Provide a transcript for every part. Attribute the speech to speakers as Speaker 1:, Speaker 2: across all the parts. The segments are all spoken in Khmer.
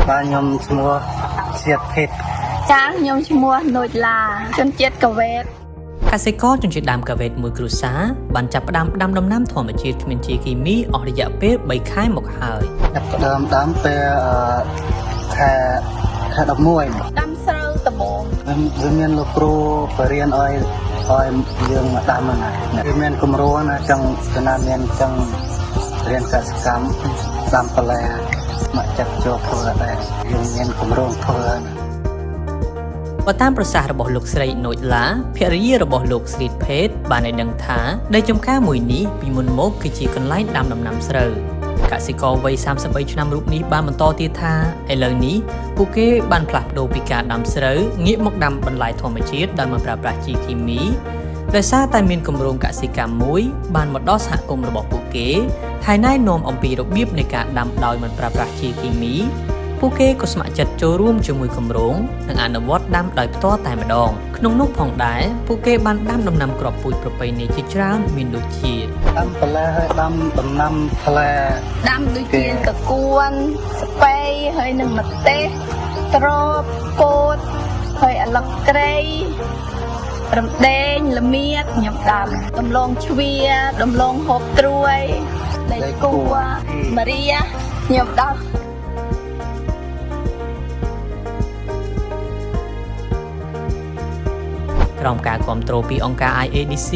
Speaker 1: បាទខ្ញុំឈ្មោះជាតិភេទ
Speaker 2: ចាខ្ញុំឈ្មោះនុចឡាជនជាតិកវេត
Speaker 3: កសិករជនជាតិដើមកវេតមួយគ្រួសារបានចាប់ផ្ដើមដាំដំណាំធម្មជាតិគ្មានជីគីមីអស់រយៈពេល3ខែមកហើយ
Speaker 1: ចាប់ផ្ដើមដាំពេលខែ11
Speaker 2: ដាំស្រូវដំបូង
Speaker 1: វាមានលោកគ្រូបរៀនឲ្យយើងមកដាំហ្នឹងវាមានគម្រោងណាចង់ចំណានមានចង់រៀនកសិកម្មដាំបន្លែមកចាត់ចូលធ្វើដែរយើងមានគម្រោងធ្វើ
Speaker 3: បើតាមប្រសាសន៍របស់លោកស្រីណូចឡាភរិយារបស់លោកស្រីភេទបានឲ្យដឹងថាដីចំការមួយនេះពីមុនមកគឺជាកន្លែងដាំដំណាំស្រូវកសិករវ័យ33ឆ្នាំរូបនេះបានបន្តទៀតថាឥឡូវនេះពួកគេបានផ្លាស់ប្ដូរពីការដាំស្រូវងាកមកដាំបន្លែធម្មជាតិដោយមិនប្រើប្រាស់ជីគីមីដោយសារតែមានគម្រោងកសិកម្មមួយបានមកដល់សហគមន៍របស់ពួកគេហើយណែនាំអំពីរបៀបនៃការដាំដោយមិនប្រើប្រាស់ជីគីមីពួកគេក៏ស្ម័គ្រចិត្តចូលរួមជាមួយគម្រោងនិងអនុវត្តដាំដោយផ្ទាល់តែម្ដងក្នុងនោះផងដែរពួកគេបានដាំដំណាំគ្រាប់ពូជប្រពៃណីជាច្រើនមានដូចជា
Speaker 1: ដាំបន្លែហើយដាំដំណាំផ្លែ
Speaker 2: ដាំដូចជាកកួនស្ពៃហើយនឹងម្ទេសត្រប់ពោតហើយអាឡឹកក្រៃរំដេងល្មៀតខ្ញុំដាំដំឡូងជ្វាដំឡូងហូបត្រួយដីគួរមារីខ្ញុំដាំ
Speaker 3: ក្រោមការគ្រប់គ្រងពីអង្គការ IADC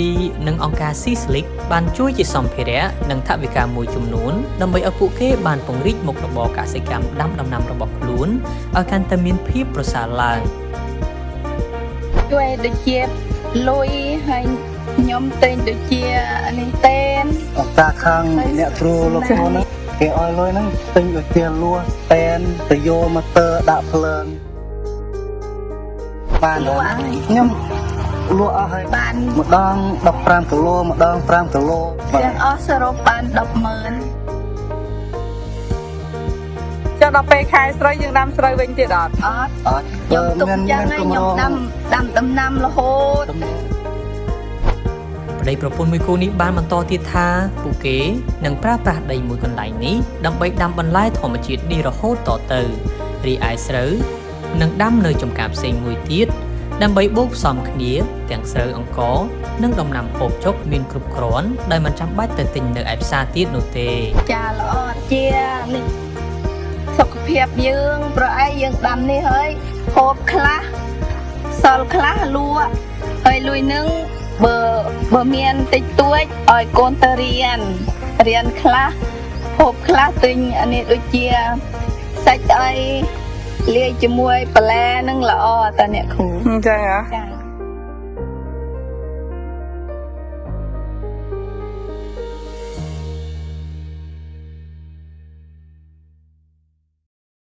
Speaker 3: និងអង្គការ CISLIC បានជួយជាសម្ភារៈនិងថវិកាមួយចំនួនដើម្បីឲ្យពួកគេបានពង្រីកមុខរបរកសិកម្មដាំដំណាំរបស់ខ្លួនឲ្យកាន់តែមានភាពប្រសើរឡើង
Speaker 2: ជួយដូចជាលុយហើយខ្ញុំទិញដូចជានេះទេន
Speaker 1: អង្គការខាងអ្នកគ្រូលោកគ្រូហ្នឹងគេឲ្យលុយហ្នឹងទិញដូចជាលួសតែនទៅយកម៉ូទ័រដាក់ភ្លើងបានខ្ញុំលក់អស់ហើយ
Speaker 2: បាន
Speaker 1: ម្ដង15គីឡូម្ដង5គីឡូ
Speaker 2: ទាំងអស់សរុបបាន100000
Speaker 4: ចុះដល់ពេលខែស្រូវយើងដាំស្រូវវិញទៀតអត់
Speaker 2: ខ្ញុំទុកយ៉ាងណាខ្ញុំដាំដំណាំរហូត
Speaker 3: ប្តីប្រពន្ធមួយគូនេះបានបន្តទៀតថាពួកគេនឹងប្រើប្រាស់ដីមួយកន្លែងនេះដើម្បីដាំបន្លែធម្មជាតិនេះរហូតតទៅរីឯស្រូវនឹងដាំនៅចំការផ្សេងមួយទៀតដើម្បីបូកផ្សំគ្នាទាំងស្រូវអង្ករនិងដំណាំហូបចុកមានគ្រប់គ្រាន់ដោយមិនចាំបាច់ទៅទិញនៅឯផ្សារទៀតនោះទេ
Speaker 2: ចាល្អជានេះសុខភាពយើងប្រអែយើងដាំនេះហើយហូបខ្លះសល់ខ្លះលក់ហើយលុយនឹងបើមានតិចតួចឲ្យកូនទៅរៀនខ្លះហូបខ្លះទិញអានេះដូចជាសាច់អីលាយជាមួយបន្លែនឹងល្អតើអ្នកគ្រូ
Speaker 4: អញ្ចឹងហ៎
Speaker 2: ចា